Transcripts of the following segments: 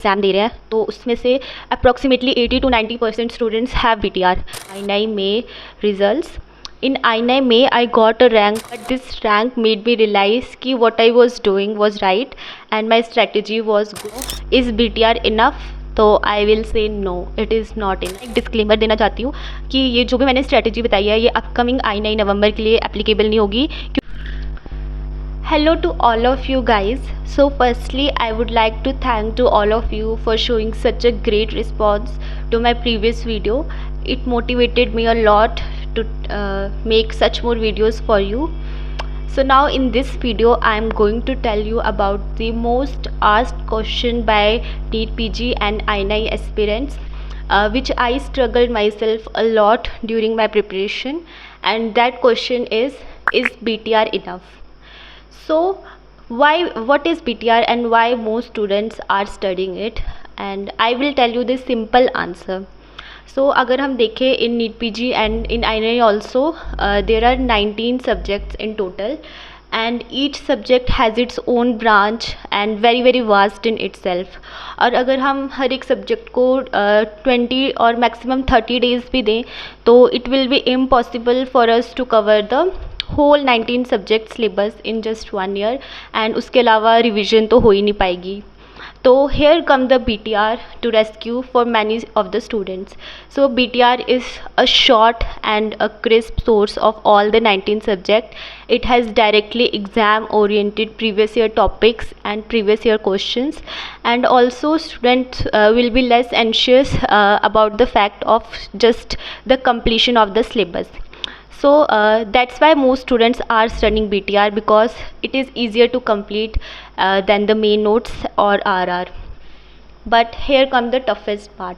Exam दे रहे हैं, तो उसमें से approximately 80 to 90% students have BTR. I9 May results. In I9 May, I got a rank, but this rank made me realize कि what I was doing was right and my strategy was good. Is BTR enough? तो I will say no, it is not in. एक disclaimer देना चाहती हूँ कि ये जो भी मैंने स्ट्रैटेजी बताई है ये अपकमिंग I9 नवंबर के लिए एप्लीकेबल नहीं होगी. Hello to all of you guys. So firstly I would like to thank to all of you for showing such a great response to my previous video. It motivated me a lot to make such more videos for you. So now in this video I am going to tell you about the most asked question by NEET PG and I9 aspirants, which I struggled myself a lot during my preparation, and that question is BTR enough? So what is BTR and why most students are studying it, and I will tell you the simple answer. So अगर हम देखें in NEET PG and in I9 also, there are 19 subjects in total, and each subject has its own branch and very very vast in itself. और अगर हम हर एक subject को 20 और maximum 30 days भी दें तो it will be impossible for us to cover the whole 19 subject syllabus in just 1 year, and उसके अलावा रिविज़न तो हो ही नहीं पाएगी. तो here come the BTR to rescue for many of the students. So BTR is a short and a crisp source of all the 19 subject. It has directly exam oriented previous year topics and previous year questions, and also students will be less anxious about the fact of just the completion of the syllabus. So that's why most students are studying BTR, because it is easier to complete than the main notes or RR. But here come the toughest part.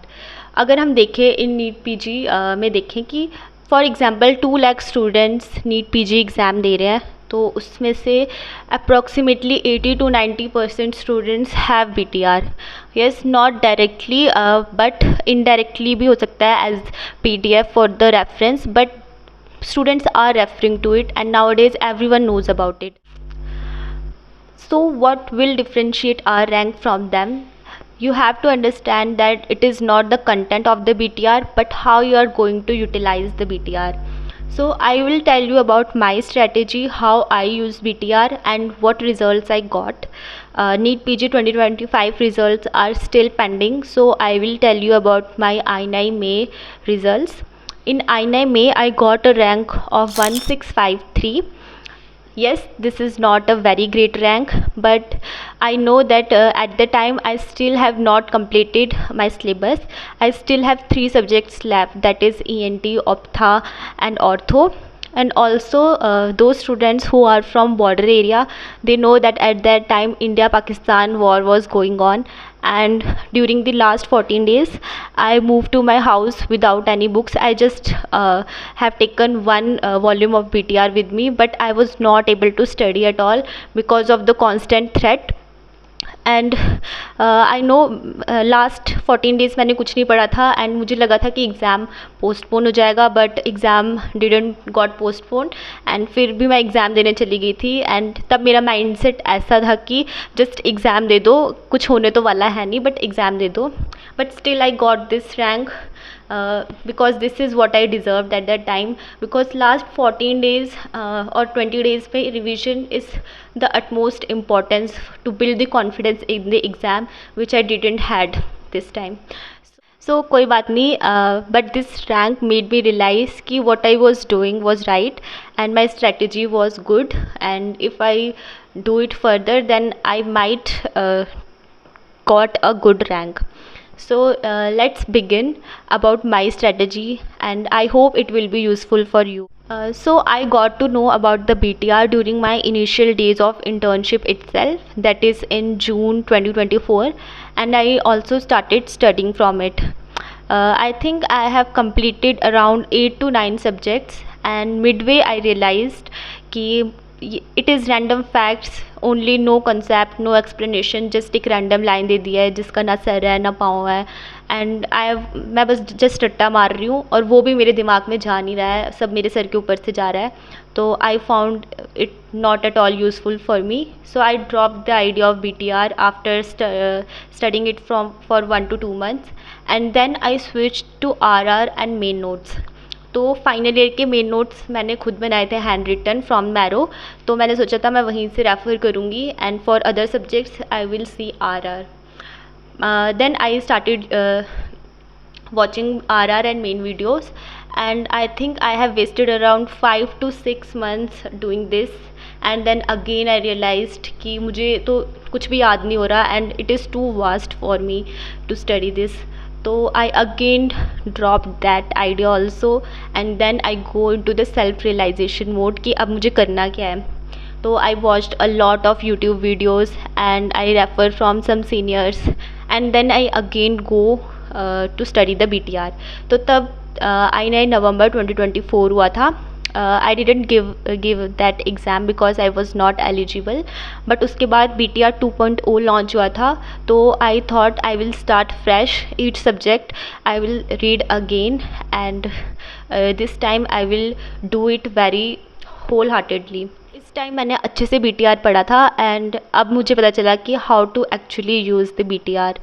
अगर हम देखें in NEET PG में देखें कि for example 2 lakh students NEET PG exam दे रहे हैं, तो उसमें से approximately 80 to 90% students have BTR. Yes, not directly but indirectly भी हो सकता है as PDF for the reference, but students are referring to it, and nowadays everyone knows about it. So what will differentiate our rank from them? You have to understand that it is not the content of the BTR, but how you are going to utilize the BTR. So I will tell you about my strategy, how I use BTR and what results I got. NEET PG 2025 results are still pending, so I will tell you about my I9 May results. In I9 May, I got a rank of 1653. Yes, this is not a very great rank, but I know that at the time I still have not completed my syllabus. I still have 3 subjects left, that is ENT, Optha and Ortho. And also those students who are from border area, they know that at that time India-Pakistan war was going on, and during the last 14 days I moved to my house without any books. I just have taken one volume of BTR with me, but I was not able to study at all because of the constant threat. And I know last 14 days मैंने कुछ नहीं पढ़ा था, and मुझे लगा था कि exam postpone हो जाएगा, but exam didn't got postpone, and फिर भी मैं एग्ज़ाम देने चली गई थी. एंड तब मेरा माइंडसेट ऐसा था कि जस्ट एग्ज़ाम दे दो, कुछ होने तो वाला है नहीं, बट एग्ज़ाम दे दो. But still I got this rank because this is what I deserved at that time, because last 14 days or 20 days पे revision is the utmost importance to build the confidence in the exam, which I didn't had this time. So कोई बात नहीं, but this rank made me realize कि what I was doing was right and my strategy was good, and if I do it further then I might got a good rank. So let's begin about my strategy, and I hope it will be useful for you. So I got to know about the BTR during my initial days of internship itself, that is in June 2024, and I also started studying from it. I think I have completed around 8 to 9 subjects, and midway I realized कि it is random facts only no concept, no explanation, just एक random line दे दिया है जिसका ना sir है ना पाँव है, एंड मैं बस जस्ट रट्टा मार रही हूँ और वो भी मेरे दिमाग में जा नहीं रहा है, सब मेरे सर के ऊपर से जा रहा है. तो I found it not at all useful for me, so I drop the idea of BTR after studying it for 1 to 2 months, and then I switched to RR and main notes. तो final year के main notes मैंने खुद बनाए थे hand written from marrow, तो मैंने सोचा था मैं वहीं से रेफ़र करूँगी, and for other subjects I will see RR. Then I started watching RR and main videos, and I think I have wasted around 5 to 6 months doing this, and then again I realized कि मुझे तो कुछ भी याद नहीं हो रहा, and it is too vast for me to study this. तो I again dropped that idea also, and then I go into the self realization mode कि अब मुझे करना क्या है. तो I watched a lot of YouTube videos and I refer from some seniors, and then I again go to study the BTR. तो तब I9 नवंबर 2024 हुआ था. I didn't give that exam because I was not eligible, but उसके बाद BTR 2.0 launch हुआ था, तो I thought I will start fresh, each subject I will read again, and this time I will do it very wholeheartedly. इस time मैंने अच्छे से BTR पढ़ा था, एंड अब मुझे पता चला कि how to actually use the BTR.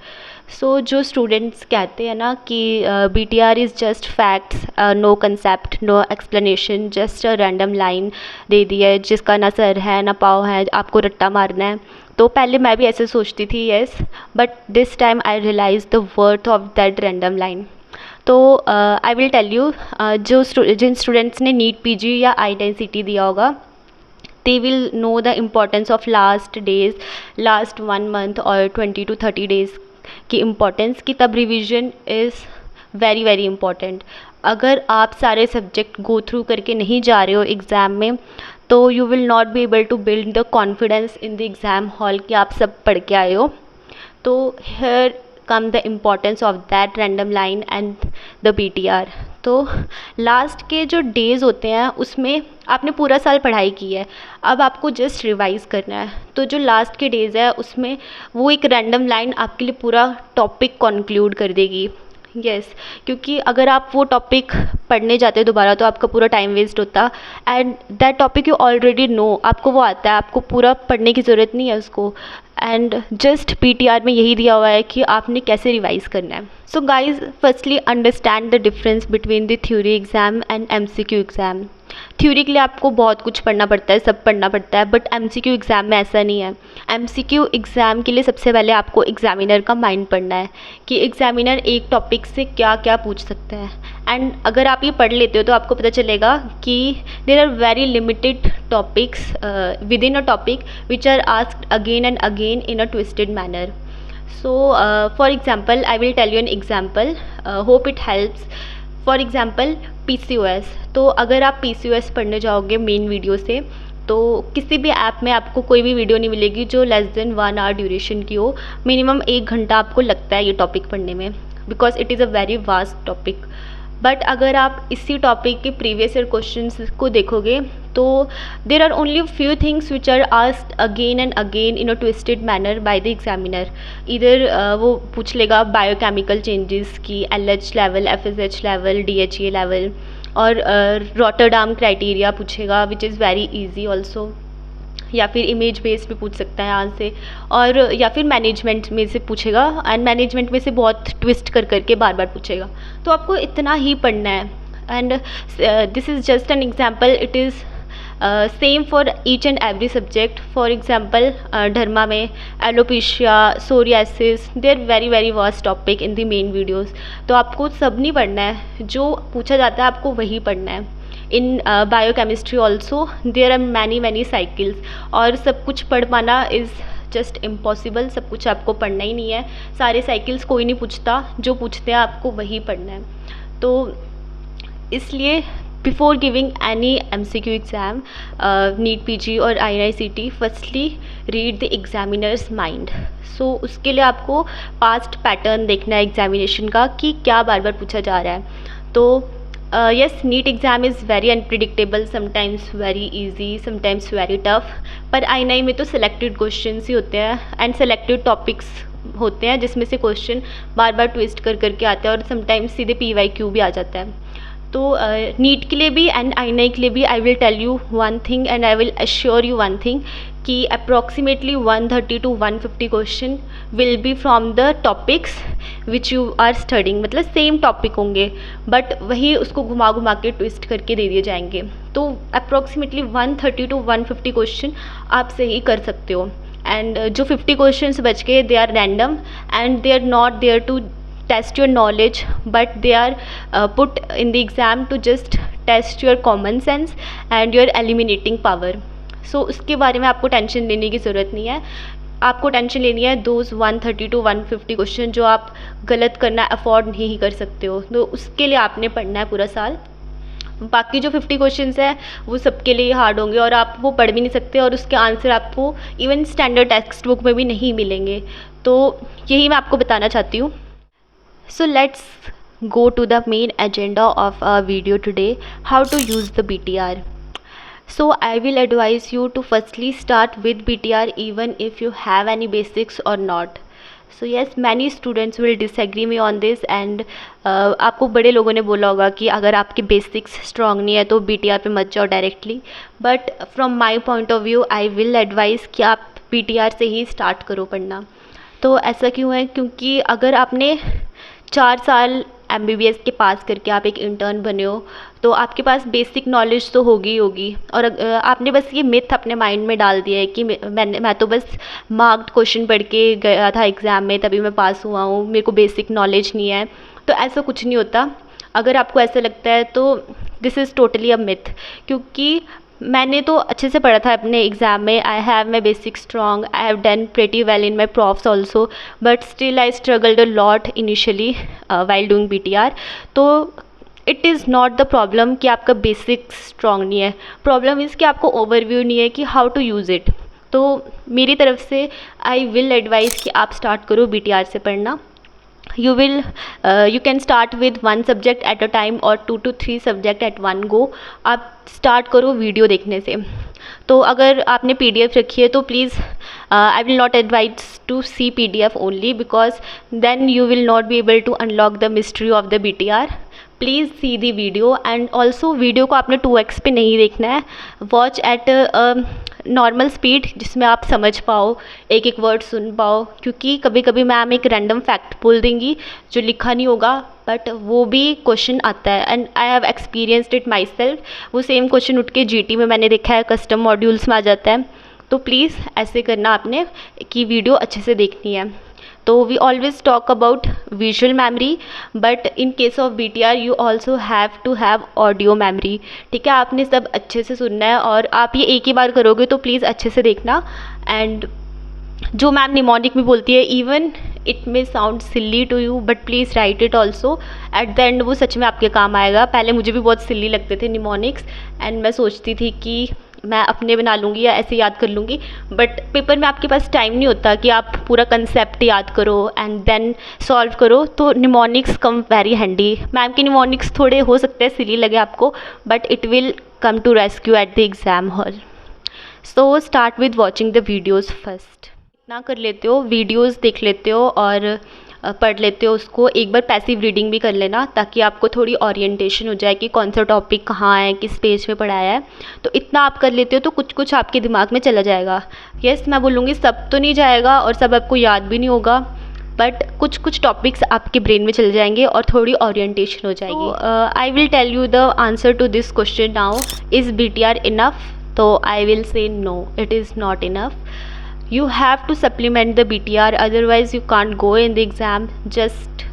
So जो स्टूडेंट्स कहते हैं ना कि BTR is just facts, no concept, no explanation, just a random line दे दी है जिसका ना सर है ना पाँव है, आपको रट्टा मारना है. तो पहले मैं भी ऐसे सोचती थी, yes, but this time I realise the worth of that random line. तो आई विल टेल यू, जिन स्टूडेंट्स ने नीट PG या I9 CT दिया होगा, they will know the importance of last days, last 1 month or 20 to 30 days की importance की. तब revision is very very important. अगर आप सारे सब्जेक्ट गो थ्रू करके नहीं जा रहे हो एग्ज़ाम में, तो you will not be able to build the confidence in the exam hall कि आप सब पढ़ के आए हो. तो here come the importance of that random line and the BTR. तो लास्ट के जो डेज़ होते हैं उसमें आपने पूरा साल पढ़ाई की है, अब आपको जस्ट रिवाइज़ करना है. तो जो लास्ट के डेज़ है उसमें वो एक रैंडम लाइन आपके लिए पूरा टॉपिक कंक्लूड कर देगी. यस, क्योंकि अगर आप वो टॉपिक पढ़ने जाते दोबारा तो आपका पूरा टाइम वेस्ट होता, and that topic you already know, आपको वो आता है, आपको पूरा पढ़ने की ज़रूरत नहीं है उसको. एंड जस्ट BTR में यही दिया हुआ है कि आपने कैसे रिवाइज़ करना है. So guys, firstly understand the difference between the theory exam and MCQ exam. Theory के लिए आपको बहुत कुछ पढ़ना पड़ता है, सब पढ़ना पड़ता है, बट MCQ एग्ज़ाम में ऐसा नहीं है. MCQ एग्ज़ाम के लिए सबसे पहले आपको एग्ज़ामिनर का माइंड पढ़ना है कि एग्ज़ामिनर एक टॉपिक से क्या क्या पूछ सकता है. एंड अगर आप ये पढ़ लेते हो तो आपको पता चलेगा कि there are very limited topics within a topic which are asked again and again in a twisted manner. So for example, I will tell you an example, hope it helps. For example, PCOS. तो अगर आप PCOS पढ़ने जाओगे main video से, तो किसी भी app में आपको कोई भी वीडियो नहीं मिलेगी जो लेस देन 1 आवर ड्यूरेशन की हो. मिनिमम 1 घंटा आपको लगता है ये टॉपिक पढ़ने में, because it is a very vast topic. But अगर आप इसी टॉपिक के प्रीवियस ईयर क्वेश्चंस को देखोगे तो there are only few things which are asked again and again in a twisted manner by the examiner. इधर वो पूछ लेगा बायोकेमिकल चेंजेस की LH level, FSH level, DHA level, और रॉटरडैम क्राइटेरिया पूछेगा which is very easy also, या फिर image based भी पूछ सकता है यहाँ से, और या फिर मैनेजमेंट में से पूछेगा, एंड मैनेजमेंट में से बहुत ट्विस्ट कर करके बार बार पूछेगा. तो आपको इतना ही पढ़ना है. And this is just an example, it is same for each and every subject. For example derma में alopecia, psoriasis, they are very very vast topic in the main videos. तो आपको सब नहीं पढ़ना है, जो पूछा जाता है आपको वही पढ़ना है. In biochemistry also there are many cycles, और सब कुछ पढ़ पाना इज़ जस्ट इम्पॉसिबल. सब कुछ आपको पढ़ना ही नहीं है, सारे साइकिल्स कोई नहीं पूछता, जो पूछते हैं आपको वही पढ़ना है. तो इसलिए before giving any MCQ exam, NEET PG और I9 CT, firstly read the examiner's mind. So उसके लिए आपको पास्ट पैटर्न देखना है एग्जामिनेशन का कि क्या बार बार पूछा जा रहा है. तो yes, NEET exam is very unpredictable, sometimes very easy, sometimes very tough. पर INI में तो selected questions ही होते हैं and selected topics होते हैं जिसमें से क्वेश्चन बार बार ट्विस्ट कर करके आते हैं और समटाइम्स सीधे PYQ भी आ जाता है. तो नीट के लिए भी एंड INI के लिए भी I will tell you one thing and I will assure you one thing कि approximately 130 to 150 question will be from the topics which you are studying. मतलब सेम टॉपिक होंगे बट वही उसको घुमा घुमा के ट्विस्ट करके दे दिए जाएंगे. तो अप्रॉक्सीमेटली 130 to 150 क्वेश्चन आप सही कर सकते हो. एंड जो 50 क्वेश्चन बच गए they are random and they are not there to test your knowledge but they are put in the exam to just test your common sense and your eliminating power. So उसके बारे में आपको tension लेने की ज़रूरत नहीं है. आपको टेंशन लेनी है दोज 130 to 150 क्वेश्चन जो आप गलत करना अफोर्ड नहीं कर सकते हो. तो उसके लिए आपने पढ़ना है पूरा साल. बाकी जो 50 क्वेश्चंस है वो सबके लिए हार्ड होंगे और आप वो पढ़ भी नहीं सकते और उसके आंसर आपको इवन स्टैंडर्ड टेक्स्ट बुक में भी नहीं मिलेंगे. तो यही मैं आपको बताना चाहती हूँ. So let's go to the main agenda of our video today, how to use the BTR. So I will advise you to firstly start with BTR even if you have any basics or not. So yes, many students will disagree me on this and आपको बड़े लोगों ने बोला होगा कि अगर आपके basics strong नहीं है तो BTR पे मत जाओ directly. But from my point of view I will advise कि आप BTR से ही स्टार्ट करो पढ़ना. तो ऐसा क्यों है? क्योंकि अगर आपने 4 साल MBBS के पास करके आप एक इंटर्न बने हो तो आपके पास बेसिक नॉलेज तो होगी ही होगी. और आपने बस ये मिथ अपने माइंड में डाल दिया है कि मैं तो बस मार्क्ड क्वेश्चन पढ़ के गया था एग्ज़ाम में तभी मैं पास हुआ हूँ, मेरे को बेसिक नॉलेज नहीं है. तो ऐसा कुछ नहीं होता. अगर आपको ऐसा लगता है तो this is totally a myth. क्योंकि मैंने तो अच्छे से पढ़ा था अपने एग्ज़ाम में. I have my basic strong, I have done pretty well in my profs also but still I struggled a lot initially while doing BTR. तो it is not the problem कि आपका बेसिक स्ट्रॉन्ग नहीं है. Problem is कि आपको overview नहीं है कि हाउ टू यूज़ इट. तो मेरी तरफ से आई विल एडवाइज़ कि आप स्टार्ट करो BTR से पढ़ना. you can start with 1 subject at a time or 2 to 3 subject at one go. आप स्टार्ट करो वीडियो देखने से. तो अगर आपने PDF रखी है तो please I will not advise to see PDF only because then you will not be able to unlock the mystery of the BTR. Please see the video and also video को आपने 2x पे नहीं देखना है. Watch eight normal speed जिसमें आप समझ पाओ, एक एक वर्ड सुन पाओ. क्योंकि कभी कभी मैम एक रैंडम फैक्ट बोल देंगी जो लिखा नहीं होगा बट वो भी क्वेश्चन आता है and I have experienced it my self. वो सेम क्वेश्चन उठ के GT में मैंने देखा है, कस्टम मॉड्यूल्स में आ जाता है. तो प्लीज़ ऐसे करना आपने कि वीडियो अच्छे से देखनी है. तो we always talk about visual memory but in case of BTR you also have to have audio memory. ठीक है, आपने सब अच्छे से सुनना है और आप ये एक ही बार करोगे तो प्लीज़ अच्छे से देखना. एंड जो मैम निमोनिक में बोलती है even it may sound silly to you but please write it also. At the end वो सच में आपके काम आएगा. पहले मुझे भी बहुत सिली लगते थे निमोनिक्स एंड मैं सोचती थी कि मैं अपने बना लूँगी या ऐसे याद कर लूँगी बट पेपर में आपके पास टाइम नहीं होता कि आप पूरा कंसेप्ट याद करो एंड देन सॉल्व करो. तो mnemonics come very handy. Ma'am के निमोनिक्स थोड़े हो सकते हैं सिली लगे आपको but it will come to rescue at the exam hall. So start with watching the videos first. इतना कर लेते हो, वीडियोज़ देख लेते हो और पढ़ लेते हो उसको. एक बार पैसिव रीडिंग भी कर लेना ताकि आपको थोड़ी ओरिएंटेशन हो जाए कि कौन सा टॉपिक कहाँ है, किस पेज पे पढ़ाया है. तो इतना आप कर लेते हो तो कुछ कुछ आपके दिमाग में चला जाएगा. यस, मैं बोलूँगी सब तो नहीं जाएगा और सब आपको याद भी नहीं होगा बट कुछ कुछ टॉपिक्स आपके ब्रेन में चले जाएंगे और थोड़ी ओरिएंटेशन हो जाएगी. I will tell you the answer to this question now. Is BTR enough? तो I will say no, it is not enough. You have to supplement the BTR, otherwise you can't go in the exam just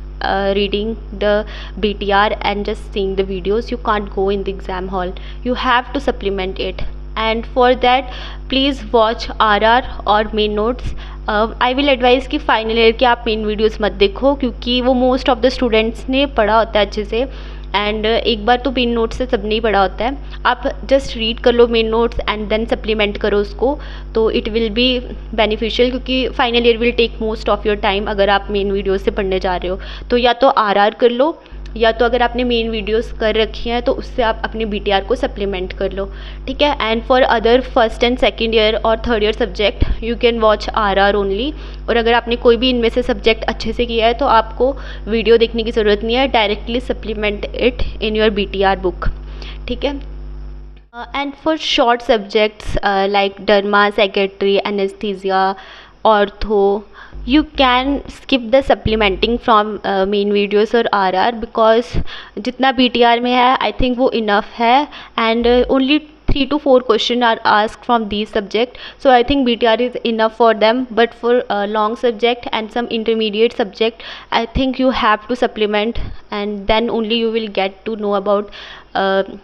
reading the BTR and just seeing the videos. You can't go in the exam hall. You have to supplement it and for that please watch RR और main notes. I will advise कि final year के आप main videos मत देखो क्योंकि वो most of the students ने पढ़ा होता है अच्छे से एंड एक बार तो मेन नोट्स से सब नहीं पढ़ा होता है. आप जस्ट रीड कर लो main notes and then supplement करो उसको तो इट विल बी बेनिफिशियल क्योंकि final year will take most of your time. अगर आप मेन वीडियो से पढ़ने जा रहे हो तो या तो RR कर लो या तो अगर आपने मेन वीडियोस कर रखी हैं तो उससे आप अपने BTR को सप्लीमेंट कर लो, ठीक है। And for other first and second year और third year subject you can watch RR only. और अगर आपने कोई भी इनमें से सब्जेक्ट अच्छे से किया है तो आपको वीडियो देखने की ज़रूरत नहीं है, directly supplement it in your BTR book, ठीक है। And for short subjects like derma, psychiatry, anesthesia, ortho, you can skip the supplementing from main videos or RR because जितना BTR में है I think वो enough है, and only 3 to 4 questions are asked from these subject, so I think BTR is enough for them. But for long subject and some intermediate subject I think you have to supplement, and then only you will get to know about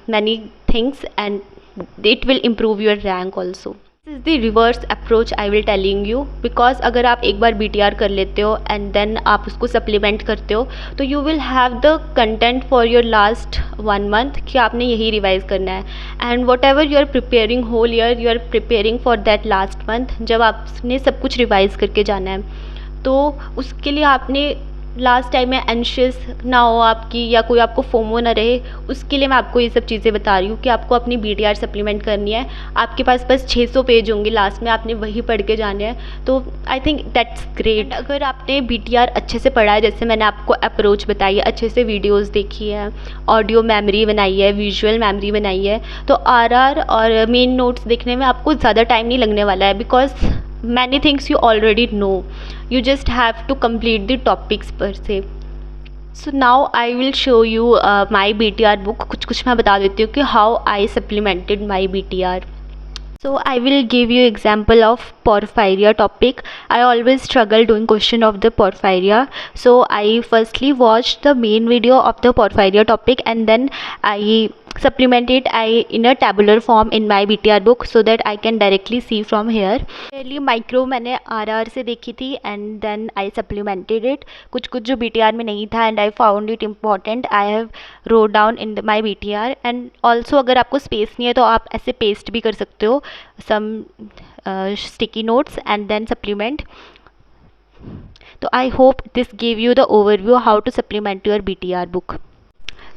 many things and it will improve your rank also. This is the reverse approach I will telling you, because अगर आप एक बार BTR कर लेते हो and then आप उसको supplement करते हो तो you will have the content for your last 1 month कि आपने यही revise करना है, and whatever you are preparing whole year you are preparing for that last month। जब आपने सब कुछ revise करके जाना है तो उसके लिए आपने लास्ट टाइम में एंशियस ना हो आपकी या कोई आपको फोमो ना रहे, उसके लिए मैं आपको ये सब चीज़ें बता रही हूँ कि आपको अपनी BTR सप्लीमेंट करनी है। आपके पास बस 600 पेज होंगे लास्ट में, आपने वही पढ़ के जाने हैं, तो आई थिंक दैट्स ग्रेट। अगर आपने BTR अच्छे से पढ़ा है, जैसे मैंने आपको अप्रोच बताई है, अच्छे से वीडियोस देखी है, ऑडियो मेमोरी बनाई है, विजुअल मेमोरी बनाई है, तो RR और मेन नोट्स देखने में आपको ज़्यादा टाइम नहीं लगने वाला है, because many things you already know, you just have to complete the topics per se। So now I will show you my BTR book। कुछ मैं बता देती हूँ कि how I supplemented my BTR। So I will give you example of porphyria topic। I always struggle doing question of the porphyria, so I firstly watched the main video of the porphyria topic and then I supplement it in a tabular form in my BTR book so that I can directly see from here। पहली micro मैंने RR से देखी थी and then I supplemented it। कुछ जो BTR में नहीं था and I found it important, I have wrote down in my BTR। and also अगर आपको स्पेस नहीं है तो आप ऐसे पेस्ट भी कर सकते हो some sticky notes and then supplement। तो I hope this gave you the overview how to supplement your BTR book।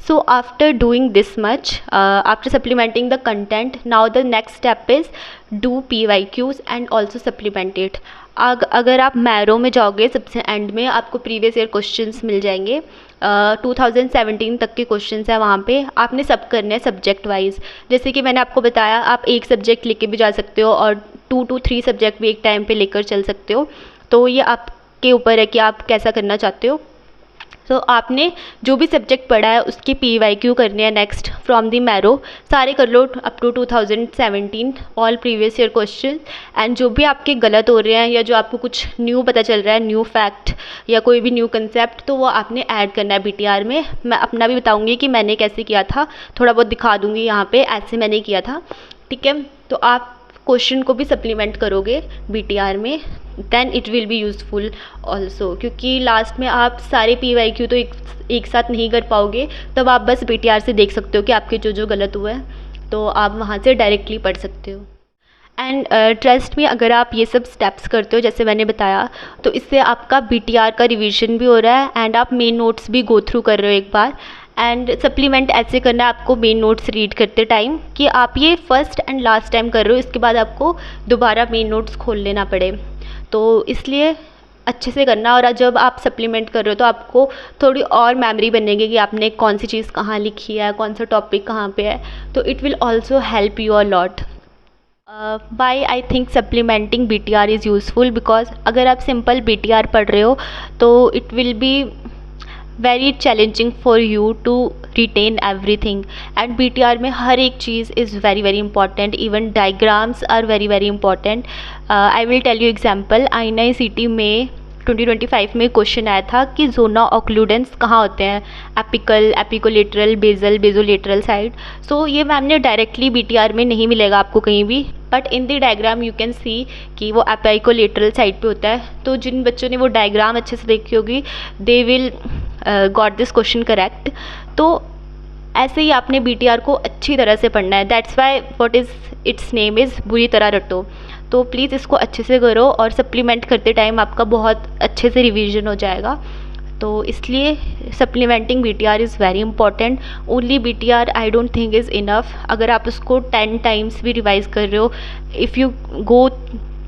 So after doing this much, after supplementing the content, now the next step is do PYQs and also supplement it। अगर आप marrow में जाओगे सबसे and में आपको previous year questions मिल जाएंगे, 2017 तक के क्वेश्चंस है वहाँ पे। आपने सब करने हैं सब्जेक्ट वाइज, जैसे कि मैंने आपको बताया आप एक सब्जेक्ट लेके भी जा सकते हो और 2 to 3 सब्जेक्ट भी एक टाइम पे लेकर चल सकते हो, तो ये आपके ऊपर है कि आप कैसा करना चाहते हो। तो आपने जो भी सब्जेक्ट पढ़ा है उसके PYQ करने हैं नेक्स्ट फ्रॉम दी मैरो, सारे कर लो up to 2017 all previous year question. And जो भी आपके गलत हो रहे हैं या जो आपको कुछ न्यू पता चल रहा है, न्यू फैक्ट या कोई भी न्यू कंसेप्ट, तो वो आपने ऐड करना है BTR में। मैं अपना भी बताऊँगी कि मैंने कैसे किया था, थोड़ा बहुत दिखा दूँगी यहाँ पर, ऐसे मैंने किया था, ठीक है। तो आप क्वेश्चन को भी सप्लीमेंट करोगे BTR में, then it will be useful also, क्योंकि लास्ट में आप सारे PYQ तो एक साथ नहीं कर पाओगे, तब आप बस BTR से देख सकते हो कि आपके जो गलत हुआ है, तो आप वहाँ से डायरेक्टली पढ़ सकते हो। एंड ट्रस्ट में अगर आप ये सब स्टेप्स करते हो जैसे मैंने बताया, तो इससे आपका BTR का रिवीजन भी हो रहा है एंड आप मेन नोट्स भी गो थ्रू कर रहे हो एक बार। एंड सप्लीमेंट ऐसे करना है आपको मेन नोट्स रीड करते टाइम कि आप ये फर्स्ट एंड लास्ट टाइम कर रहे हो, इसके बाद आपको दोबारा मेन नोट्स खोल लेना पड़े, तो इसलिए अच्छे से करना। और जब आप सप्लीमेंट कर रहे हो तो आपको थोड़ी और मेमोरी बनेगी कि आपने कौन सी चीज़ कहाँ लिखी है, कौन सा टॉपिक कहाँ पे है, तो it will also help you a lot. By I think supplementing BTR is useful, because अगर आप सिंपल BTR पढ़ रहे हो तो इट विल बी very challenging for you to retain everything, and BTR में हर एक चीज़ is very very important, even diagrams are very very important। I will tell you example। INI-CT में 2025 में क्वेश्चन आया था कि जोना ऑक्लूडेंस कहाँ होते हैं, एपिकल, एपिकोलेटरल, बेजल, बेजोलेटरल साइड। सो ये मैम ने डायरेक्टली BTR में नहीं मिलेगा आपको कहीं भी, but in the diagram you can see कि वो एपिकोलेटरल साइड पे होता है। तो जिन बच्चों ने वो डायग्राम अच्छे से देखी होगी they will got this question correct. तो ऐसे ही आपने BTR को अच्छी तरह से पढ़ना है, that's why what is it's name is बुरी तरह रटो। तो प्लीज़ इसको अच्छे से करो और सप्लीमेंट करते टाइम आपका बहुत अच्छे से रिवीजन हो जाएगा। तो इसलिए supplementing BTR is very important. Only BTR I don't think is enough. अगर आप उसको 10 टाइम्स भी रिवाइज कर रहे हो, if you go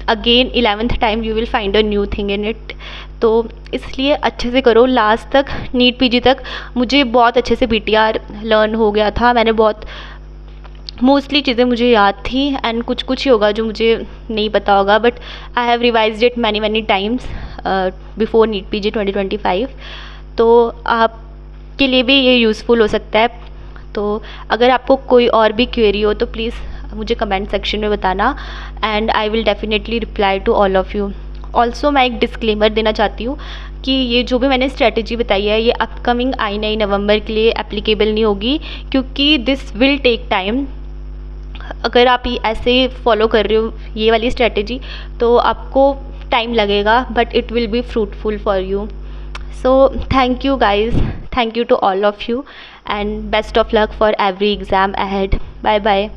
again 11th time you will find a new thing in it. तो इसलिए अच्छे से करो लास्ट तक, नीट PG तक. मुझे बहुत अच्छे से BTR लर्न हो गया था. मैंने बहुत मोस्टली चीज़ें मुझे याद थी, एंड कुछ कुछ ही होगा जो मुझे नहीं पता होगा, but I have revised it many times before NEET PG 2025. तो आपके लिए भी ये यूज़फुल हो सकता है. तो अगर आपको कोई और भी क्वेरी हो तो प्लीज़ मुझे कमेंट सेक्शन में बताना, and I will definitely reply to all of you. Also मैं एक डिस्क्लेमर देना चाहती हूँ कि ये जो भी मैंने स्ट्रेटजी बताई है ये अपकमिंग I9 नवंबर के लिए एप्लीकेबल नहीं होगी, क्योंकि दिस विल टेक टाइम. अगर आप ऐसे फॉलो कर रहे हो ये वाली स्ट्रेटजी तो आपको टाइम लगेगा, but it will be fruitful for you. So thank you guys, thank you to all of you, and best of luck for every exam ahead. Bye bye.